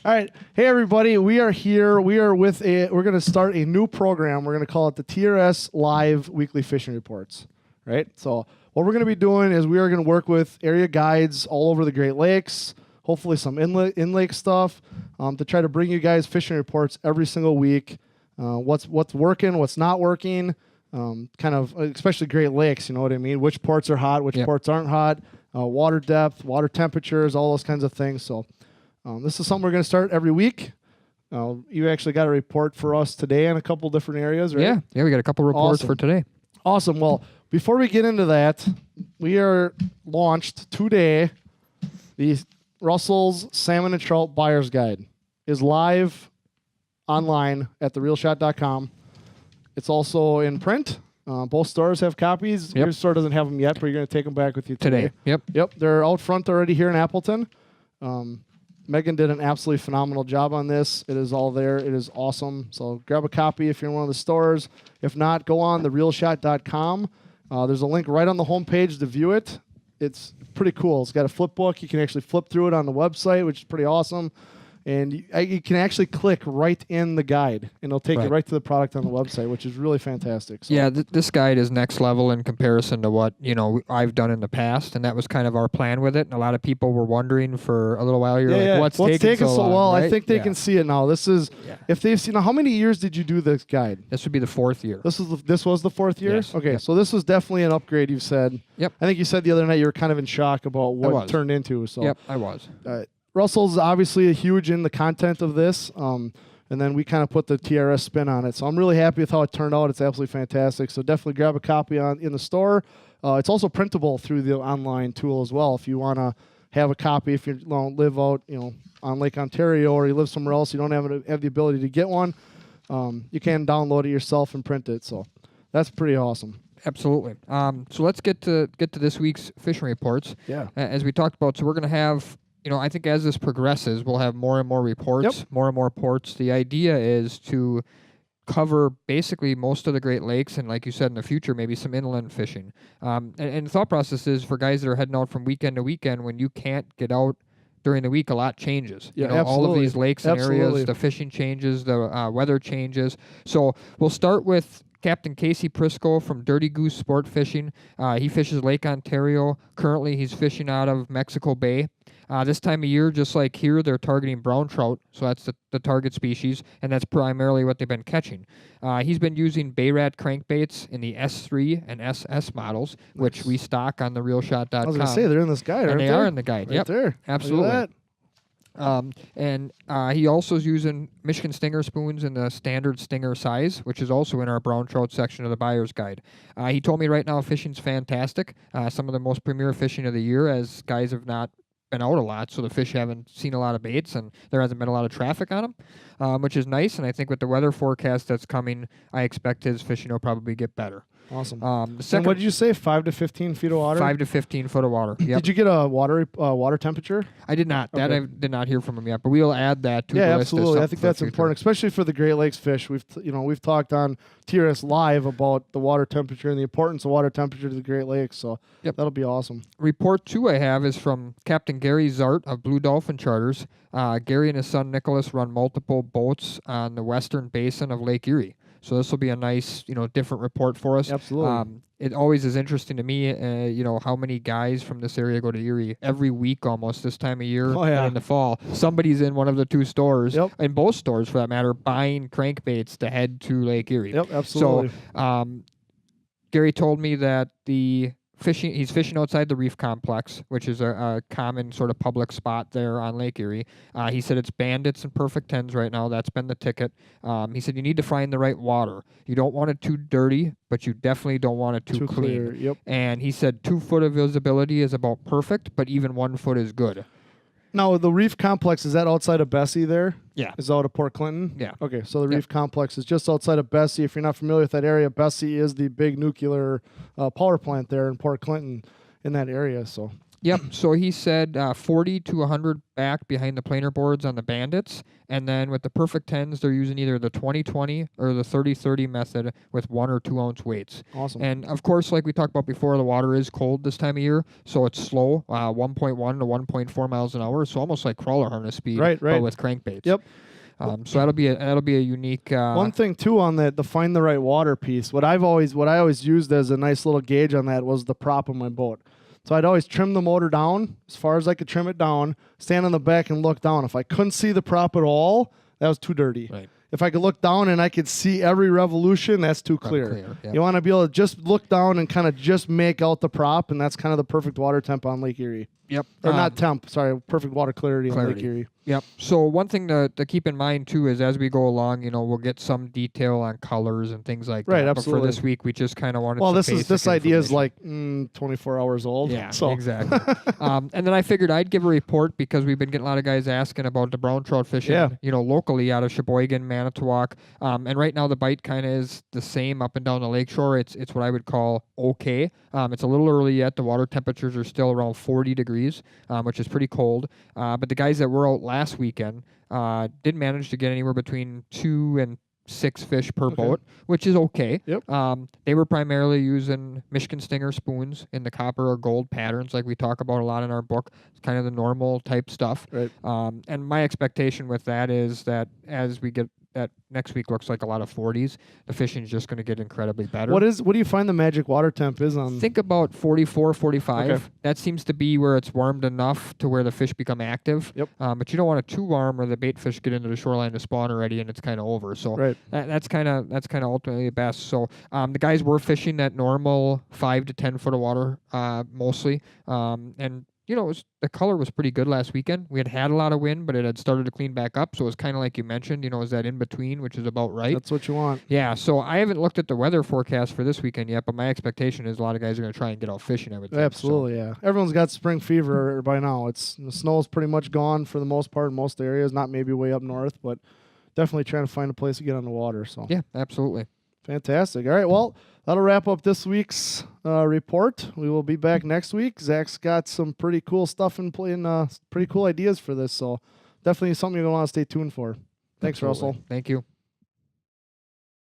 All right. Hey, everybody. We are here. We're going to start a new program. We're going to call it the TRS Live Weekly Fishing Reports. Right? So what we're going to be doing is we are going to work with area guides all over the Great Lakes, hopefully some in-lake stuff, to try to bring you guys fishing reports every single week. What's working, what's not working, kind of, especially Great Lakes, you know what I mean? Which ports are hot, which ports aren't hot, water depth, water temperatures, all those kinds of things. So this is something we're going to start every week. You actually got a report for us today in a couple different areas, right? Yeah, we got a couple reports for today. Awesome. Well, before we get into that, we are launched today. The Russell's Salmon and Trout Buyer's Guide is live online at therealshot.com. It's also in print. Both stores have copies. Your store doesn't have them yet, but you're going to take them back with you today. Yep. They're out front already here in Appleton. Megan did an absolutely phenomenal job on this. It is all there. It is awesome. So grab a copy if you're in one of the stores. If not, go on therealshot.com. There's a link right on the homepage to view it. It's pretty cool. It's got a flip book. You can actually flip through it on the website, which is pretty awesome. And you can actually click right in the guide, and it'll take you right to the product on the website, which is really fantastic. So. Yeah, this guide is next level in comparison to what I've done in the past, and that was kind of our plan with it. And a lot of people were wondering for a little while here, what's taking so long? Well, right? I think they can see it now. This is if they've seen. How many years did you do this guide? This would be the 4th year. This was the 4th year. Yes. Okay, so this was definitely an upgrade. You said. Yep. I think you said the other night you were kind of in shock about what it turned into. So. Yep, I was. Russell's obviously huge in the content of this, and then we kind of put the TRS spin on it. So I'm really happy with how it turned out. It's absolutely fantastic. So definitely grab a copy in the store. It's also printable through the online tool as well. If you want to have a copy, if you don't live out on Lake Ontario or you live somewhere else, you don't have the ability to get one, you can download it yourself and print it. So that's pretty awesome. Absolutely. So let's get to this week's fishing reports. Yeah. As we talked about, so we're going to have. I think as this progresses, we'll have more and more reports, more and more ports. The idea is to cover basically most of the Great Lakes, and like you said, in the future, maybe some inland fishing. And the thought process is for guys that are heading out from weekend to weekend, when you can't get out during the week, a lot changes. Yeah, all of these lakes and areas, the fishing changes, the weather changes. So we'll start with Captain Casey Prisco from Dirty Goose Sport Fishing. He fishes Lake Ontario. Currently, he's fishing out of Mexico Bay. This time of year, just like here, they're targeting brown trout, so that's the target species, and that's primarily what they've been catching. He's been using Bay Rat crankbaits in the S3 and SS models, which we stock on therealshot.com. I was going to say, they're in this guide, aren't they? And they are in the guide, right there. Absolutely. And he also is using Michigan Stinger spoons in the standard Stinger size, which is also in our brown trout section of the buyer's guide. He told me right now fishing's fantastic. Some of the most premier fishing of the year, as guys have not been out a lot, so the fish haven't seen a lot of baits, and there hasn't been a lot of traffic on them, which is nice. And I think with the weather forecast that's coming, I expect his fishing will probably get better. Awesome. And what did you say? 5 to 15 feet of water? 5 to 15 foot of water. Yep. Did you get a water temperature? I did not. Okay. That I did not hear from him yet, but we'll add that to the list. Absolutely. I think that's important, especially for the Great Lakes fish. We've talked on TRS Live about the water temperature and the importance of water temperature to the Great Lakes. So that'll be awesome. Report 2 I have is from Captain Gary Zart of Blue Dolphin Charters. Gary and his son Nicholas run multiple boats on the western basin of Lake Erie. So this will be a nice, different report for us. Absolutely. It always is interesting to me, how many guys from this area go to Erie every week almost this time of year and in the fall. Somebody's in one of the 2 stores, in both stores for that matter, buying crankbaits to head to Lake Erie. Yep, absolutely. So Gary told me that he's fishing outside the reef complex, which is a common sort of public spot there on Lake Erie. He said it's bandits and perfect tens right now. That's been the ticket. He said you need to find the right water. You don't want it too dirty, but you definitely don't want it too clean. Yep. And he said 2 foot of visibility is about perfect, but even 1 foot is good. Now, the reef complex, is that outside of Bessie there? Yeah. Is that out of Port Clinton? Yeah. Okay, so the reef complex is just outside of Bessie. If you're not familiar with that area, Bessie is the big nuclear power plant there in Port Clinton in that area. So Yep. So he said 40 to 100 back behind the planer boards on the Bandits. And then with the Perfect 10s, they're using either the 20-20 or the 30-30 method with 1 or 2 ounce weights. Awesome. And of course, like we talked about before, the water is cold this time of year. So it's slow, 1.1 to 1.4 miles an hour. So almost like crawler harness speed, right. but with crankbaits. Yep. So that'll be a unique. One thing too on the find the right water piece. What I always used as a nice little gauge on that was the prop of my boat. So I'd always trim the motor down as far as I could trim it down, stand on the back and look down. If I couldn't see the prop at all, that was too dirty. Right. If I could look down and I could see every revolution, that's too clear. Yep. You want to be able to just look down and kind of just make out the prop, and that's kind of the perfect water temp on Lake Erie. Yep. Or not temp, sorry, perfect water clarity on Lake Erie. Yep. So one thing to keep in mind too is as we go along, we'll get some detail on colors and things like that. Right, absolutely. But for this week, we just kind of wanted. Well, some this idea is information. like 24 hours old. Yeah, so. exactly. And then I figured I'd give a report because we've been getting a lot of guys asking about the brown trout fishing, locally out of Sheboygan, Manitowoc. And right now the bite kind of is the same up and down the lakeshore. It's what I would call okay. It's a little early yet. The water temperatures are still around 40 degrees, which is pretty cold. But the guys that were out last weekend did manage to get anywhere between 2 and 6 fish per boat, which is okay. Yep. They were primarily using Michigan Stinger spoons in the copper or gold patterns like we talk about a lot in our book. It's kind of the normal type stuff. Right. And my expectation with that is that as we get that next week looks like a lot of 40s, the fishing is just going to get incredibly better. What do you find the magic water temp is on? Think about 44, 45. Okay. That seems to be where it's warmed enough to where the fish become active. Yep. But you don't want it too warm or the bait fish get into the shoreline to spawn already and it's kind of over. So that's kind of ultimately the best. So the guys were fishing that normal 5 to 10 foot of water mostly. And the color was pretty good last weekend. We had a lot of wind, but it had started to clean back up. So it was kind of like you mentioned, is that in between, which is about right. That's what you want. Yeah. So I haven't looked at the weather forecast for this weekend yet, but my expectation is a lot of guys are going to try and get out fishing everything. Absolutely, yeah. Everyone's got spring fever by now. The snow's pretty much gone for the most part in most areas, not maybe way up north, but definitely trying to find a place to get on the water. So yeah, absolutely. Fantastic. All right, well, that'll wrap up this week's report. We will be back next week. Zach's got some pretty cool stuff in play and pretty cool ideas for this, so definitely something you're going to want to stay tuned for. Thanks, Absolutely. Russell. Thank you.